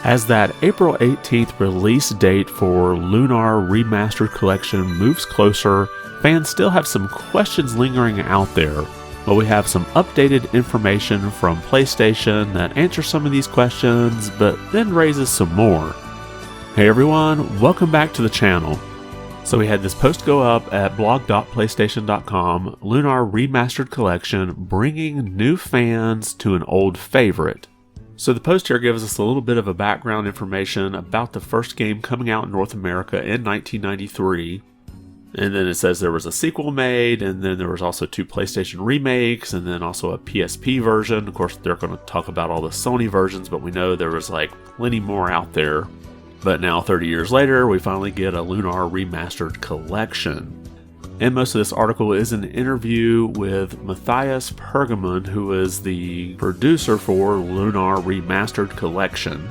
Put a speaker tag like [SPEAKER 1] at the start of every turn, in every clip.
[SPEAKER 1] As that April 18th release date for Lunar Remastered Collection moves closer, fans still have some questions lingering out there, but we have some updated information from PlayStation that answers some of these questions, but then raises some more. Hey everyone, welcome back to the channel. So we had this post go up at blog.playstation.com, Lunar Remastered Collection, bringing new fans to an old favorite. So the post here gives us a little bit of a background information about the first game coming out in North America in 1993. And then it says there was a sequel made, and then there was also 2 PlayStation remakes, and then also a PSP version. Of course, they're going to talk about all the Sony versions, but we know there was like plenty more out there. But now, 30 years later, we finally get a Lunar Remastered Collection. And most of this article is an interview with Matthias Pergamon, who is the producer for Lunar Remastered Collection.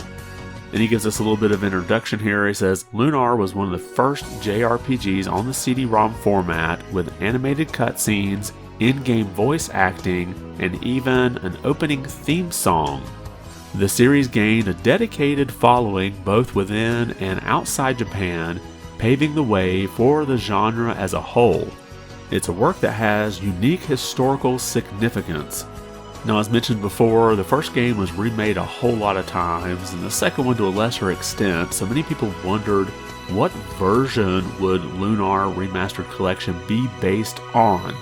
[SPEAKER 1] And he gives us a little bit of introduction here. He says, Lunar was one of the first JRPGs on the CD-ROM format with animated cutscenes, in-game voice acting, and even an opening theme song. The series gained a dedicated following both within and outside Japan, paving the way for the genre as a whole. It's a work that has unique historical significance. Now, as mentioned before, the first game was remade a whole lot of times, and the second one to a lesser extent, so many people wondered what version would Lunar Remastered Collection be based on?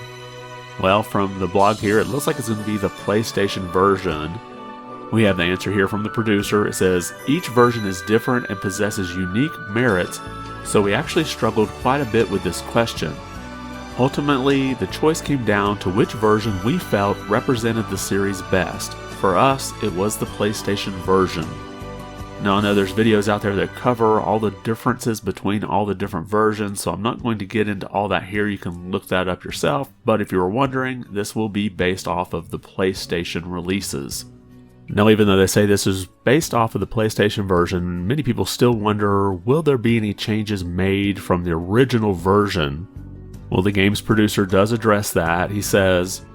[SPEAKER 1] Well, from the blog here, it looks like it's going to be the PlayStation version. We have the answer here from the producer. It says, each version is different and possesses unique merits, so we actually struggled quite a bit with this question. Ultimately, the choice came down to which version we felt represented the series best. For us, it was the PlayStation version. Now, I know there's videos out there that cover all the differences between all the different versions, so I'm not going to get into all that here. You can look that up yourself, but if you were wondering, this will be based off of the PlayStation releases. Now, even though they say this is based off of the PlayStation version, many people still wonder, will there be any changes made from the original version? Well, the game's producer does address that. He says,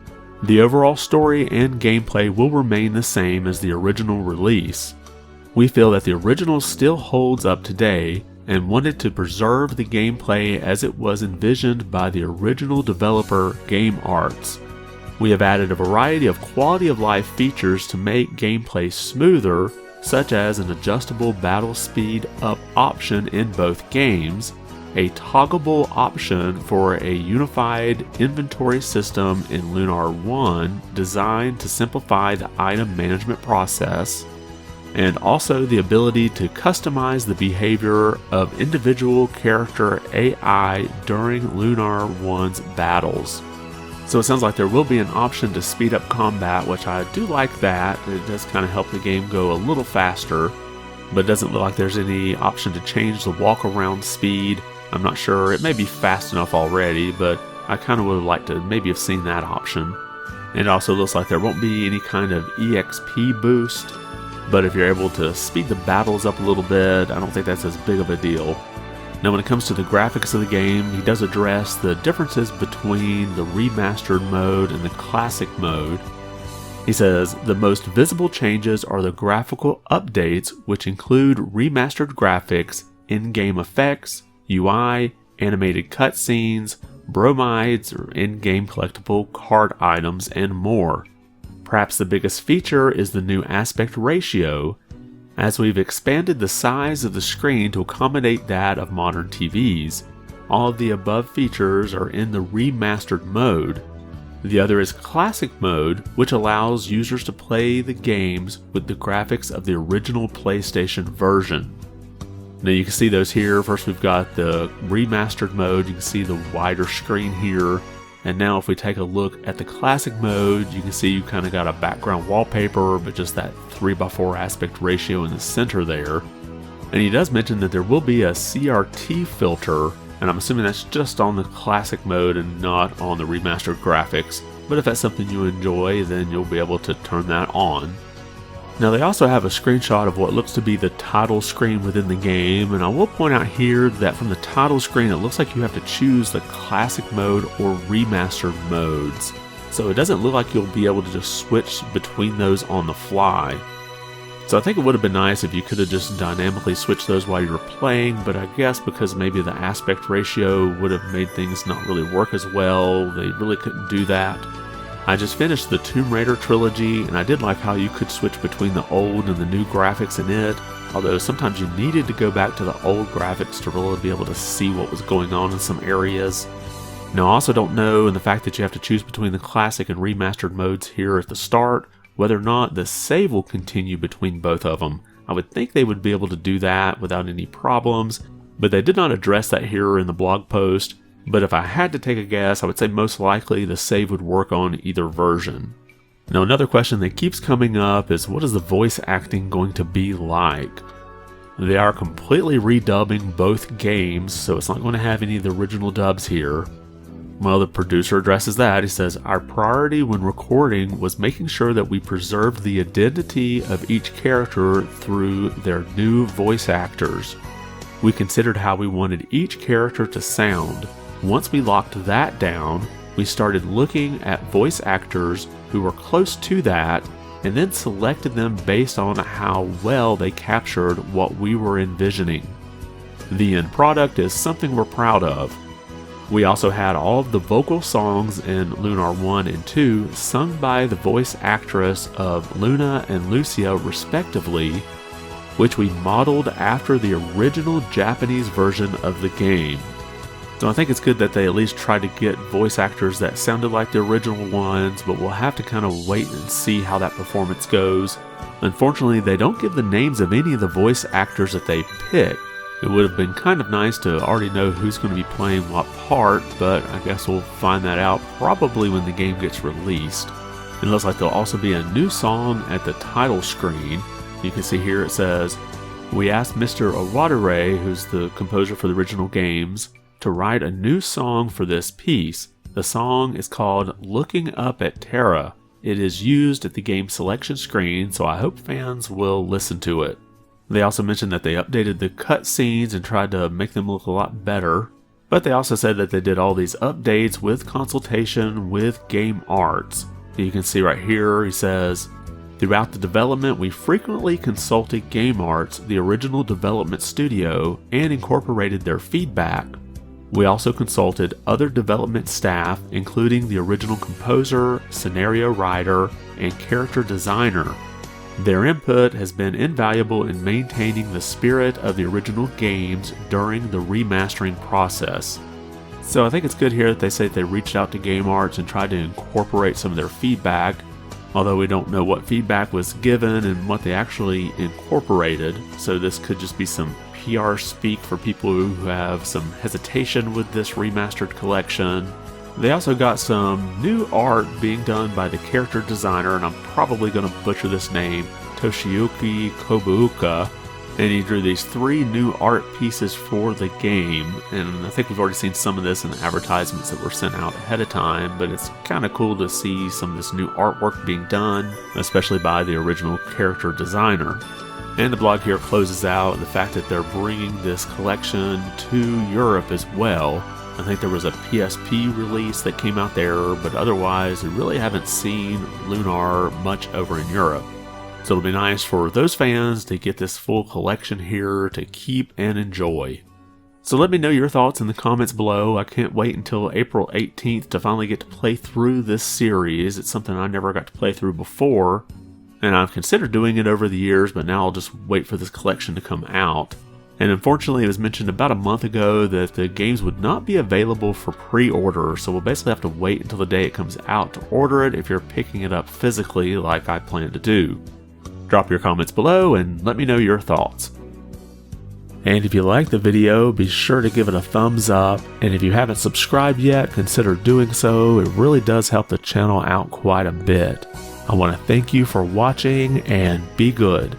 [SPEAKER 1] the overall story and gameplay will remain the same as the original release. We feel that the original still holds up today and wanted to preserve the gameplay as it was envisioned by the original developer, Game Arts. We have added a variety of quality of life features to make gameplay smoother, such as an adjustable battle speed up option in both games, a toggleable option for a unified inventory system in Lunar 1 designed to simplify the item management process, and also the ability to customize the behavior of individual character AI during Lunar 1's battles. So it sounds like there will be an option to speed up combat, which I do like that. It does kind of help the game go a little faster, but it doesn't look like there's any option to change the walk around speed. I'm not sure. It may be fast enough already, but I kind of would have liked to maybe have seen that option. And it also looks like there won't be any kind of EXP boost, but if you're able to speed the battles up a little bit, I don't think that's as big of a deal. Now, when it comes to the graphics of the game, he does address the differences between the remastered mode and the classic mode. He says, the most visible changes are the graphical updates, which include remastered graphics, in-game effects, UI, animated cutscenes, bromides or in-game collectible card items, and more. Perhaps the biggest feature is the new aspect ratio, as we've expanded the size of the screen to accommodate that of modern TVs. All of the above features are in the remastered mode. The other is classic mode, which allows users to play the games with the graphics of the original PlayStation version. Now you can see those here. First we've got the remastered mode. You can see the wider screen here. And now if we take a look at the classic mode, you can see you kind of got a background wallpaper, but just that 3:4 aspect ratio in the center there. And he does mention that there will be a CRT filter, and I'm assuming that's just on the classic mode and not on the remastered graphics. But if that's something you enjoy, then you'll be able to turn that on. Now they also have a screenshot of what looks to be the title screen within the game, and I will point out here that from the title screen it looks like you have to choose the classic mode or remastered modes. So it doesn't look like you'll be able to just switch between those on the fly. So I think it would have been nice if you could have just dynamically switched those while you were playing, but I guess because maybe the aspect ratio would have made things not really work as well, they really couldn't do that. I just finished the Tomb Raider trilogy, and I did like how you could switch between the old and the new graphics in it, although sometimes you needed to go back to the old graphics to really be able to see what was going on in some areas. Now I also don't know, and the fact that you have to choose between the classic and remastered modes here at the start, whether or not the save will continue between both of them. I would think they would be able to do that without any problems, but they did not address that here in the blog post. But if I had to take a guess, I would say most likely the save would work on either version. Now another question that keeps coming up is, what is the voice acting going to be like? They are completely redubbing both games, so it's not going to have any of the original dubs here. Well, the producer addresses that. He says, our priority when recording was making sure that we preserved the identity of each character through their new voice actors. We considered how we wanted each character to sound. Once we locked that down, we started looking at voice actors who were close to that, and then selected them based on how well they captured what we were envisioning. The end product is something we're proud of. We also had all of the vocal songs in Lunar 1 and 2 sung by the voice actress of Luna and Lucia respectively, which we modeled after the original Japanese version of the game. So I think it's good that they at least tried to get voice actors that sounded like the original ones, but we'll have to kind of wait and see how that performance goes. Unfortunately, they don't give the names of any of the voice actors that they pick. It would have been kind of nice to already know who's going to be playing what part, but I guess we'll find that out probably when the game gets released. It looks like there'll also be a new song at the title screen. You can see here it says, we asked Mr. Owadere, who's the composer for the original games, to write a new song for this piece. The song is called Looking Up at Terra. It is used at the game selection screen, so I hope fans will listen to it. They also mentioned that they updated the cutscenes and tried to make them look a lot better, but they also said that they did all these updates with consultation with Game Arts. You can see right here, he says, throughout the development, we frequently consulted Game Arts, the original development studio, and incorporated their feedback. We also consulted other development staff, including the original composer, scenario writer, and character designer. Their input has been invaluable in maintaining the spirit of the original games during the remastering process. So I think it's good here that they say they reached out to Game Arts and tried to incorporate some of their feedback, although we don't know what feedback was given and what they actually incorporated, so this could just be some PR speak for people who have some hesitation with this remastered collection. They also got some new art being done by the character designer, and I'm probably going to butcher this name, Toshiyuki Kobuuka, and he drew these 3 new art pieces for the game, and I think we've already seen some of this in the advertisements that were sent out ahead of time, but it's kind of cool to see some of this new artwork being done, especially by the original character designer. And the blog here closes out with the fact that they're bringing this collection to Europe as well. I think there was a PSP release that came out there, but otherwise we really haven't seen Lunar much over in Europe. So it'll be nice for those fans to get this full collection here to keep and enjoy. So let me know your thoughts in the comments below. I can't wait until April 18th to finally get to play through this series. It's something I never got to play through before, and I've considered doing it over the years, but now I'll just wait for this collection to come out. And unfortunately, it was mentioned about a month ago that the games would not be available for pre-order, so we'll basically have to wait until the day it comes out to order it if you're picking it up physically like I plan to do. Drop your comments below and let me know your thoughts. And if you liked the video, be sure to give it a thumbs up, and if you haven't subscribed yet, consider doing so. It really does help the channel out quite a bit. I want to thank you for watching, and be good.